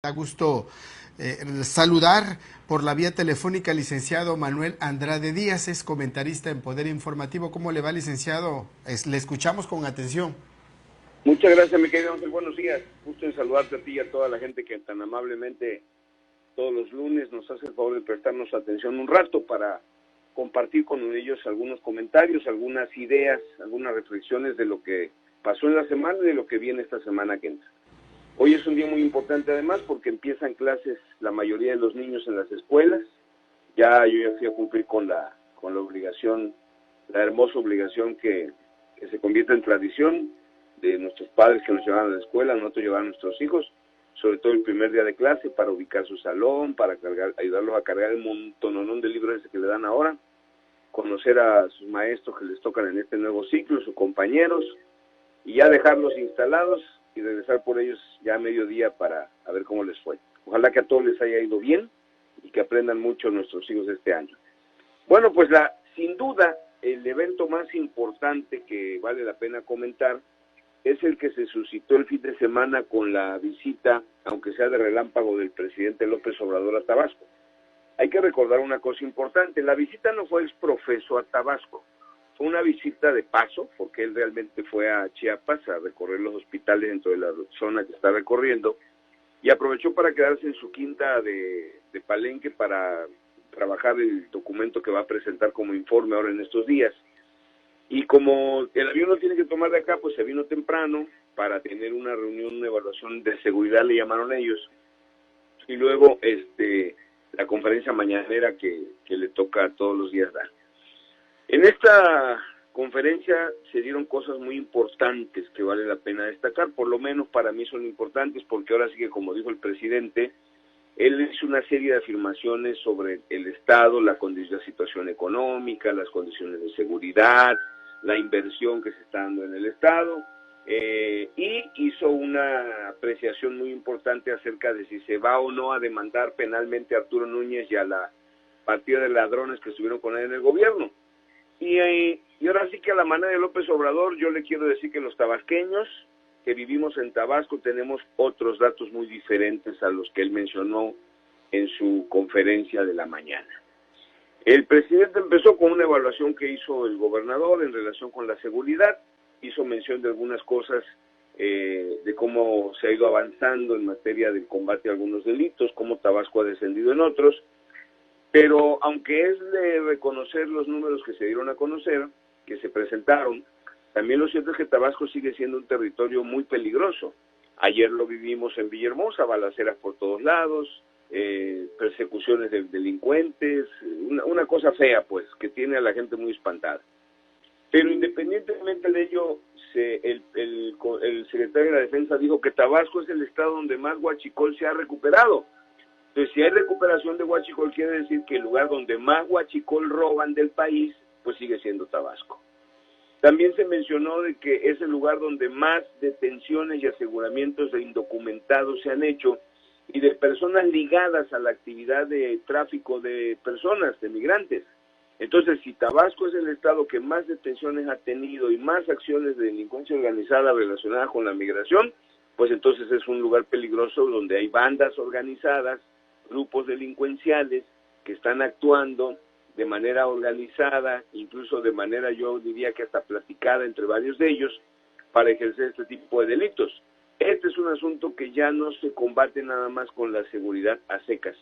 Da gusto saludar por la vía telefónica al licenciado Manuel Andrade Díaz, es comentarista en Poder Informativo. ¿Cómo le va, licenciado? Le escuchamos con atención. Muchas gracias, mi querido Ángel. Buenos días. Gusto en saludarte a ti y a toda la gente que tan amablemente todos los lunes nos hace el favor de prestarnos atención un rato para compartir con ellos algunos comentarios, algunas ideas, algunas reflexiones de lo que pasó en la semana y de lo que viene esta semana que entra. Hoy es un día muy importante además porque empiezan clases la mayoría de los niños en las escuelas. Yo ya fui a cumplir con la obligación, la hermosa obligación que se convierte en tradición de nuestros padres que nos llevaban a la escuela, nosotros llevar a nuestros hijos, sobre todo el primer día de clase, para ubicar su salón, para ayudarlos a cargar el montononón de libros que le dan ahora, conocer a sus maestros que les tocan en este nuevo ciclo, sus compañeros, y ya dejarlos instalados y regresar por ellos ya a mediodía para ver cómo les fue. Ojalá que a todos les haya ido bien y que aprendan mucho nuestros hijos este año. Bueno, pues sin duda el evento más importante que vale la pena comentar es el que se suscitó el fin de semana con la visita, aunque sea de relámpago, del presidente López Obrador a Tabasco. Hay que recordar una cosa importante: la visita no fue exprofeso a Tabasco, fue una visita de paso, porque él realmente fue a Chiapas a recorrer los hospitales dentro de la zona que está recorriendo, y aprovechó para quedarse en su quinta de Palenque para trabajar el documento que va a presentar como informe ahora en estos días. Y como el avión lo tiene que tomar de acá, pues se vino temprano para tener una reunión, una evaluación de seguridad, le llamaron ellos, y luego la conferencia mañanera que le toca todos los días dar. En esta conferencia se dieron cosas muy importantes que vale la pena destacar, por lo menos para mí son importantes, porque ahora sí que, como dijo el presidente, él hizo una serie de afirmaciones sobre el Estado, la situación económica, las condiciones de seguridad, la inversión que se está dando en el Estado, y hizo una apreciación muy importante acerca de si se va o no a demandar penalmente a Arturo Núñez y a la partida de ladrones que estuvieron con él en el gobierno. Y ahora sí que a la manera de López Obrador, yo le quiero decir que los tabasqueños que vivimos en Tabasco tenemos otros datos muy diferentes a los que él mencionó en su conferencia de la mañana. El presidente empezó con una evaluación que hizo el gobernador en relación con la seguridad, hizo mención de algunas cosas, de cómo se ha ido avanzando en materia del combate a algunos delitos, cómo Tabasco ha descendido en otros, pero aunque es de reconocer los números que se dieron a conocer, que se presentaron, también lo cierto es que Tabasco sigue siendo un territorio muy peligroso. Ayer lo vivimos en Villahermosa, balaceras por todos lados, persecuciones de delincuentes, una cosa fea, pues, que tiene a la gente muy espantada. Pero independientemente de ello, el secretario de la Defensa dijo que Tabasco es el estado donde más huachicol se ha recuperado. Entonces, si hay recuperación de huachicol, quiere decir que el lugar donde más huachicol roban del país, pues sigue siendo Tabasco. También se mencionó de que es el lugar donde más detenciones y aseguramientos de indocumentados se han hecho y de personas ligadas a la actividad de tráfico de personas, de migrantes. Entonces, si Tabasco es el estado que más detenciones ha tenido y más acciones de delincuencia organizada relacionadas con la migración, pues entonces es un lugar peligroso donde hay bandas organizadas, grupos delincuenciales que están actuando de manera organizada, incluso de manera, yo diría que hasta platicada entre varios de ellos, para ejercer este tipo de delitos. Este es un asunto que ya no se combate nada más con la seguridad a secas.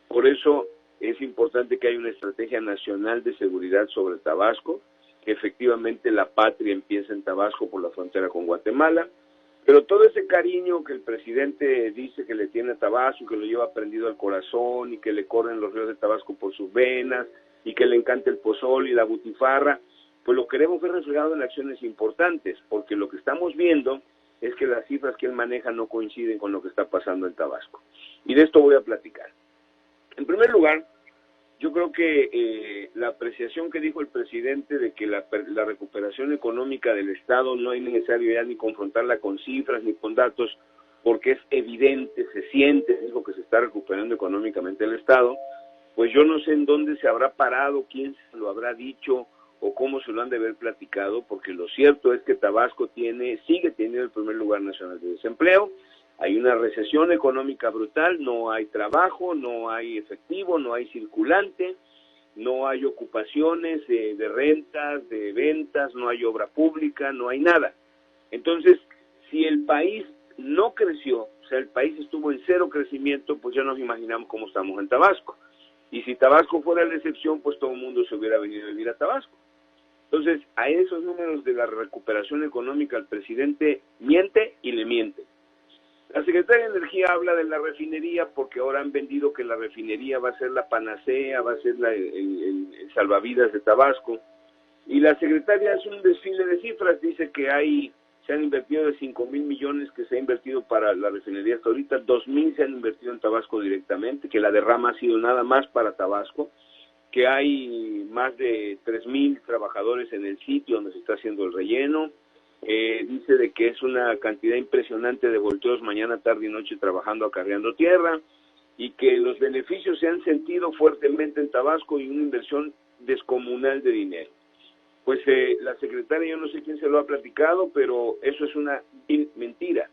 Por eso es importante que haya una estrategia nacional de seguridad sobre Tabasco, que efectivamente la patria empieza en Tabasco por la frontera con Guatemala, pero todo ese cariño que el presidente dice que le tiene a Tabasco, que lo lleva prendido al corazón y que le corren los ríos de Tabasco por sus venas y que le encanta el pozol y la butifarra, pues lo queremos ver reflejado en acciones importantes, porque lo que estamos viendo es que las cifras que él maneja no coinciden con lo que está pasando en Tabasco. Y de esto voy a platicar. En primer lugar, yo creo que la apreciación que dijo el presidente de que la recuperación económica del Estado no es necesario ya ni confrontarla con cifras ni con datos, porque es evidente, se siente, dijo que se está recuperando económicamente el Estado, pues yo no sé en dónde se habrá parado, quién se lo habrá dicho o cómo se lo han de haber platicado, porque lo cierto es que Tabasco sigue teniendo el primer lugar nacional de desempleo, Hay una recesión económica brutal, no hay trabajo, no hay efectivo, no hay circulante, no hay ocupaciones de rentas, de ventas, no hay obra pública, no hay nada. Entonces, si el país no creció, o sea, el país estuvo en cero crecimiento, pues ya nos imaginamos cómo estamos en Tabasco. Y si Tabasco fuera la excepción, pues todo el mundo se hubiera venido a vivir a Tabasco. Entonces, a esos números de la recuperación económica, el presidente miente y le miente. La Secretaría de Energía habla de la refinería porque ahora han vendido que la refinería va a ser la panacea, va a ser el salvavidas de Tabasco. Y la secretaria hace un desfile de cifras, dice que se han invertido de 5,000 millones que se ha invertido para la refinería hasta ahorita, 2,000 se han invertido en Tabasco directamente, que la derrama ha sido nada más para Tabasco, que hay más de 3,000 trabajadores en el sitio donde se está haciendo el relleno. Dice de que es una cantidad impresionante de volteos mañana, tarde y noche trabajando, acarreando tierra, y que los beneficios se han sentido fuertemente en Tabasco y una inversión descomunal de dinero. Pues la secretaria, yo no sé quién se lo ha platicado, pero eso es una mentira.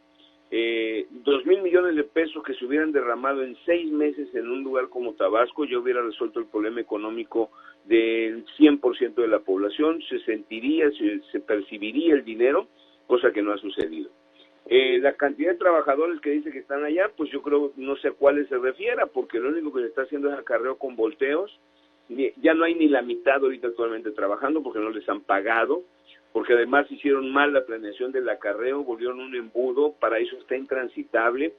2,000 millones de pesos que se hubieran derramado en 6 meses en un lugar como Tabasco, ya hubiera resuelto el problema económico del 100% de la población, se sentiría, se percibiría el dinero, cosa que no ha sucedido. La cantidad de trabajadores que dice que están allá, pues yo creo, no sé a cuáles se refiera, porque lo único que se está haciendo es acarreo con volteos. Ya no hay ni la mitad ahorita actualmente trabajando porque no les han pagado, porque además hicieron mal la planeación del acarreo, volvieron un embudo. Paraíso está intransitable.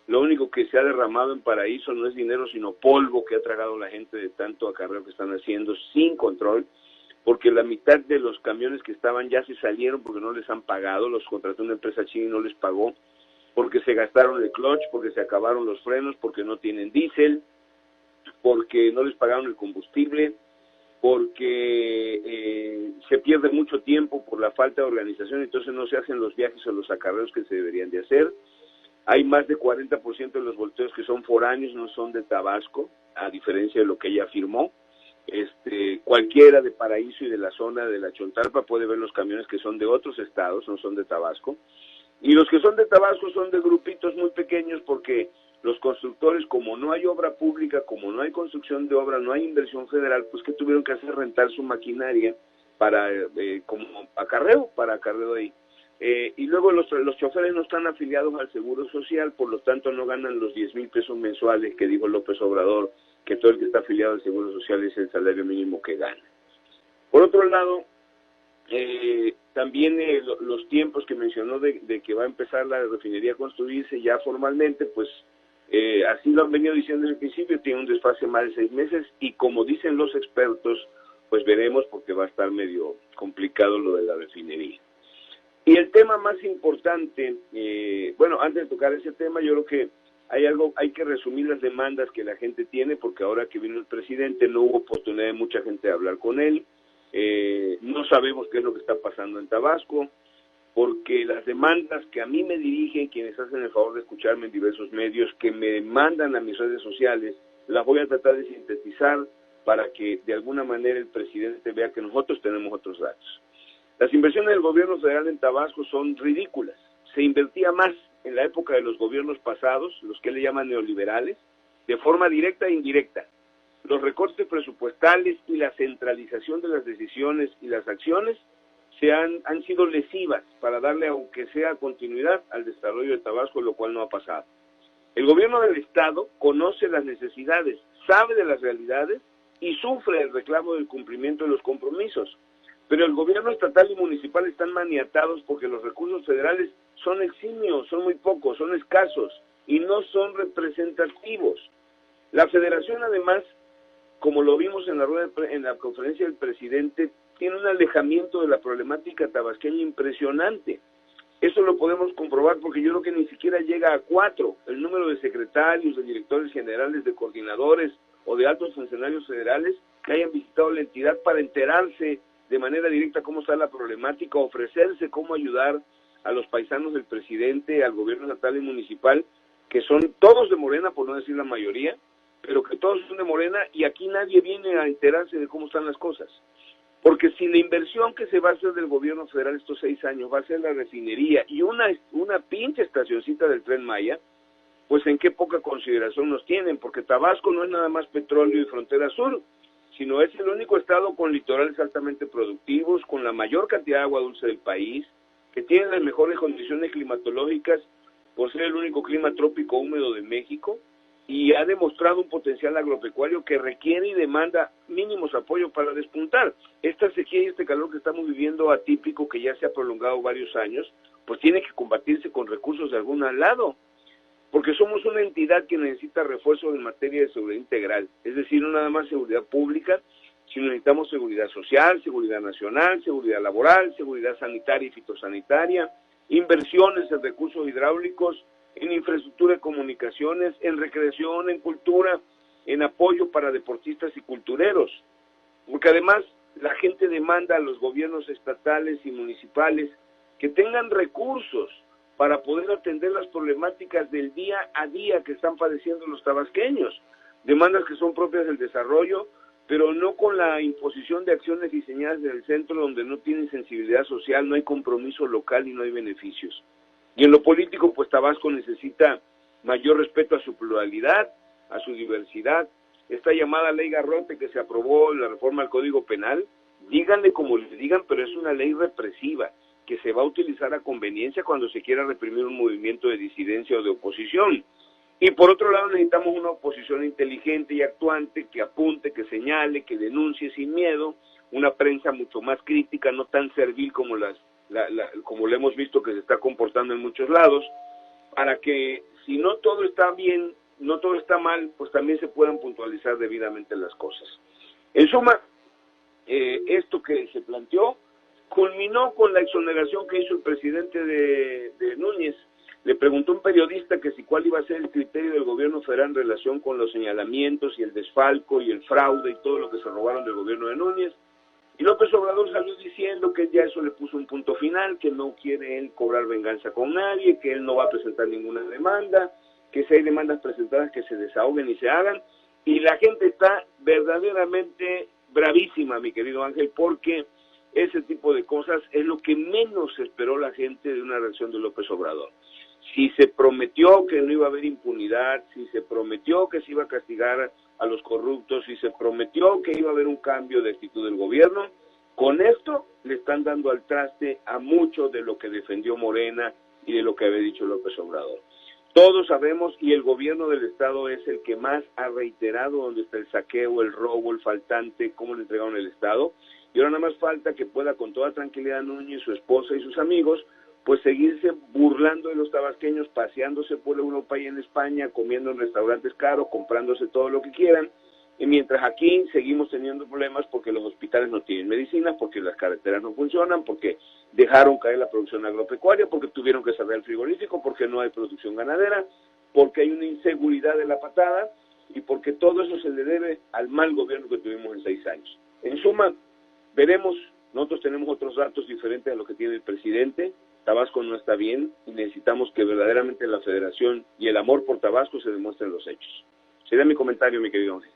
Lo único que se ha derramado en Paraíso no es dinero, sino polvo que ha tragado la gente de tanto acarreo que están haciendo sin control, porque la mitad de los camiones que estaban ya se salieron porque no les han pagado, los contrató una empresa china y no les pagó, porque se gastaron el clutch, porque se acabaron los frenos, porque no tienen diésel, porque no les pagaron el combustible, porque se pierde mucho tiempo por la falta de organización, entonces no se hacen los viajes o los acarreos que se deberían de hacer. Hay más de 40% de los volteos que son foráneos, no son de Tabasco, a diferencia de lo que ella afirmó. Cualquiera de Paraíso y de la zona de la Chontalpa puede ver los camiones que son de otros estados, no son de Tabasco. Y los que son de Tabasco son de grupitos muy pequeños porque los constructores, como no hay obra pública, como no hay construcción de obra, no hay inversión federal, pues ¿qué tuvieron que hacer? Rentar su maquinaria para como acarreo, para acarreo ahí. Y luego los choferes no están afiliados al Seguro Social, por lo tanto no ganan los 10,000 pesos mensuales que dijo López Obrador, que todo el que está afiliado al Seguro Social es el salario mínimo que gana. Por otro lado, también los tiempos que mencionó de que va a empezar la refinería a construirse ya formalmente, pues así lo han venido diciendo desde el principio, tiene un desfase más de 6 meses y como dicen los expertos, pues veremos porque va a estar medio complicado lo de la refinería. Y el tema más importante, bueno, antes de tocar ese tema, yo creo que hay que resumir las demandas que la gente tiene, porque ahora que vino el presidente no hubo oportunidad de mucha gente de hablar con él, no sabemos qué es lo que está pasando en Tabasco, porque las demandas que a mí me dirigen, quienes hacen el favor de escucharme en diversos medios, que me mandan a mis redes sociales, las voy a tratar de sintetizar para que de alguna manera el presidente vea que nosotros tenemos otros datos. Las inversiones del gobierno federal en Tabasco son ridículas. Se invertía más en la época de los gobiernos pasados, los que le llaman neoliberales, de forma directa e indirecta. Los recortes presupuestales y la centralización de las decisiones y las acciones han sido lesivas para darle, aunque sea continuidad, al desarrollo de Tabasco, lo cual no ha pasado. El gobierno del Estado conoce las necesidades, sabe de las realidades y sufre el reclamo del cumplimiento de los compromisos. Pero el gobierno estatal y municipal están maniatados porque los recursos federales son eximios, son muy pocos, son escasos y no son representativos. La federación, además, como lo vimos en la conferencia del presidente, tiene un alejamiento de la problemática tabasqueña impresionante. Eso lo podemos comprobar porque yo creo que ni siquiera llega a 4 el número de secretarios, de directores generales, de coordinadores o de altos funcionarios federales que hayan visitado la entidad para enterarse de manera directa cómo está la problemática, ofrecerse cómo ayudar a los paisanos del presidente, al gobierno estatal y municipal, que son todos de Morena, por no decir la mayoría, pero que todos son de Morena y aquí nadie viene a enterarse de cómo están las cosas. Porque si la inversión que se va a hacer del gobierno federal estos 6 años va a ser la refinería y una pinche estacioncita del Tren Maya, pues en qué poca consideración nos tienen, porque Tabasco no es nada más petróleo y frontera sur, sino es el único estado con litorales altamente productivos, con la mayor cantidad de agua dulce del país, que tiene las mejores condiciones climatológicas por ser el único clima trópico húmedo de México, y ha demostrado un potencial agropecuario que requiere y demanda mínimos apoyos para despuntar. Esta sequía y este calor que estamos viviendo atípico, que ya se ha prolongado varios años, pues tiene que combatirse con recursos de algún lado, porque somos una entidad que necesita refuerzo en materia de seguridad integral, es decir, no nada más seguridad pública, sino necesitamos seguridad social, seguridad nacional, seguridad laboral, seguridad sanitaria y fitosanitaria, inversiones en recursos hidráulicos, en infraestructura de comunicaciones, en recreación, en cultura, en apoyo para deportistas y cultureros, porque además la gente demanda a los gobiernos estatales y municipales que tengan recursos para poder atender las problemáticas del día a día que están padeciendo los tabasqueños, demandas que son propias del desarrollo, pero no con la imposición de acciones diseñadas desde el centro, donde no tienen sensibilidad social, no hay compromiso local y no hay beneficios. Y en lo político, pues Tabasco necesita mayor respeto a su pluralidad, a su diversidad. Esta llamada ley Garrote que se aprobó en la reforma al Código Penal, díganle como le digan, pero es una ley represiva, que se va a utilizar a conveniencia cuando se quiera reprimir un movimiento de disidencia o de oposición. Y por otro lado necesitamos una oposición inteligente y actuante, que apunte, que señale, que denuncie sin miedo, una prensa mucho más crítica, no tan servil como como lo hemos visto que se está comportando en muchos lados, para que si no todo está bien, no todo está mal, pues también se puedan puntualizar debidamente las cosas. En suma, esto que se planteó culminó con la exoneración que hizo el presidente de Núñez. Le preguntó un periodista que si cuál iba a ser el criterio del gobierno federal en relación con los señalamientos y el desfalco y el fraude y todo lo que se robaron del gobierno de Núñez. Y López Obrador salió diciendo que ya eso le puso un punto final, que no quiere él cobrar venganza con nadie, que él no va a presentar ninguna demanda, que si hay demandas presentadas que se desahoguen y se hagan. Y la gente está verdaderamente bravísima, mi querido Ángel, porque ese tipo de cosas es lo que menos esperó la gente de una reacción de López Obrador. Si se prometió que no iba a haber impunidad, si se prometió que se iba a castigar a los corruptos, si se prometió que iba a haber un cambio de actitud del gobierno, con esto le están dando al traste a mucho de lo que defendió Morena y de lo que había dicho López Obrador. Todos sabemos, y el gobierno del estado es el que más ha reiterado dónde está el saqueo, el robo, el faltante, cómo le entregaron el estado. Y ahora nada más falta que pueda con toda tranquilidad Núñez, su esposa y sus amigos, pues seguirse burlando de los tabasqueños, paseándose por Europa y en España, comiendo en restaurantes caros, comprándose todo lo que quieran, y mientras aquí seguimos teniendo problemas porque los hospitales no tienen medicinas, porque las carreteras no funcionan, porque dejaron caer la producción agropecuaria, porque tuvieron que cerrar el frigorífico, porque no hay producción ganadera, porque hay una inseguridad de la patada, y porque todo eso se le debe al mal gobierno que tuvimos en 6 años. En suma, veremos, nosotros tenemos otros datos diferentes a lo que tiene el presidente. Tabasco no está bien y necesitamos que verdaderamente la federación y el amor por Tabasco se demuestren en los hechos. Sería mi comentario, mi querido Ángel.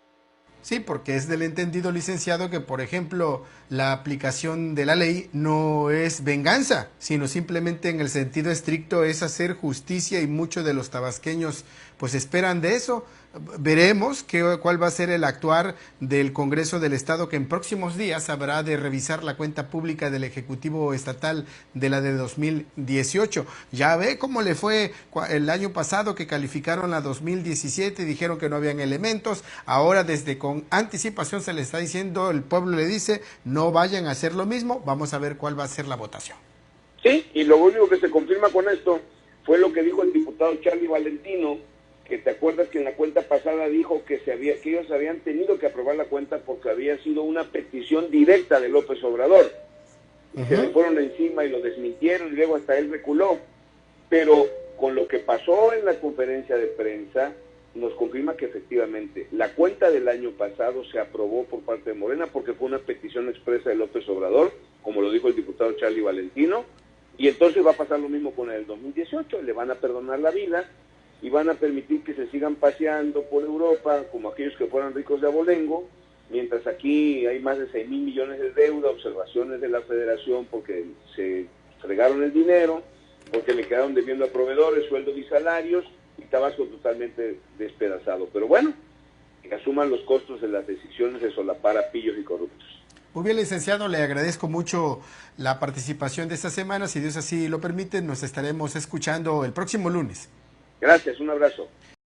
Sí, porque es del entendido, licenciado, que por ejemplo la aplicación de la ley no es venganza, sino simplemente en el sentido estricto es hacer justicia, y muchos de los tabasqueños pues esperan de eso. Veremos cuál va a ser el actuar del Congreso del Estado, que en próximos días habrá de revisar la cuenta pública del Ejecutivo Estatal de la de 2018. Ya ve cómo le fue el año pasado, que calificaron la 2017 y dijeron que no habían elementos. Ahora desde con anticipación se le está diciendo, el pueblo le dice, no vayan a hacer lo mismo. Vamos a ver cuál va a ser la votación. Sí, y lo único que se confirma con esto fue lo que dijo el diputado Charlie Valentino, que te acuerdas que en la cuenta pasada dijo que ellos habían tenido que aprobar la cuenta porque había sido una petición directa de López Obrador. Y se le fueron encima y lo desmintieron, y luego hasta él reculó. Pero con lo que pasó en la conferencia de prensa, nos confirma que efectivamente la cuenta del año pasado se aprobó por parte de Morena porque fue una petición expresa de López Obrador, como lo dijo el diputado Charlie Valentino, y entonces va a pasar lo mismo con el 2018, le van a perdonar la vida y van a permitir que se sigan paseando por Europa como aquellos que fueran ricos de abolengo, mientras aquí hay más de 6,000 millones de deuda, observaciones de la Federación porque se fregaron el dinero, porque le quedaron debiendo a proveedores, sueldos y salarios, y Tabasco totalmente despedazado. Pero bueno, que asuman los costos de las decisiones de solapar a pillos y corruptos. Muy bien, licenciado, le agradezco mucho la participación de esta semana. Si Dios así lo permite, nos estaremos escuchando el próximo lunes. Gracias, un abrazo.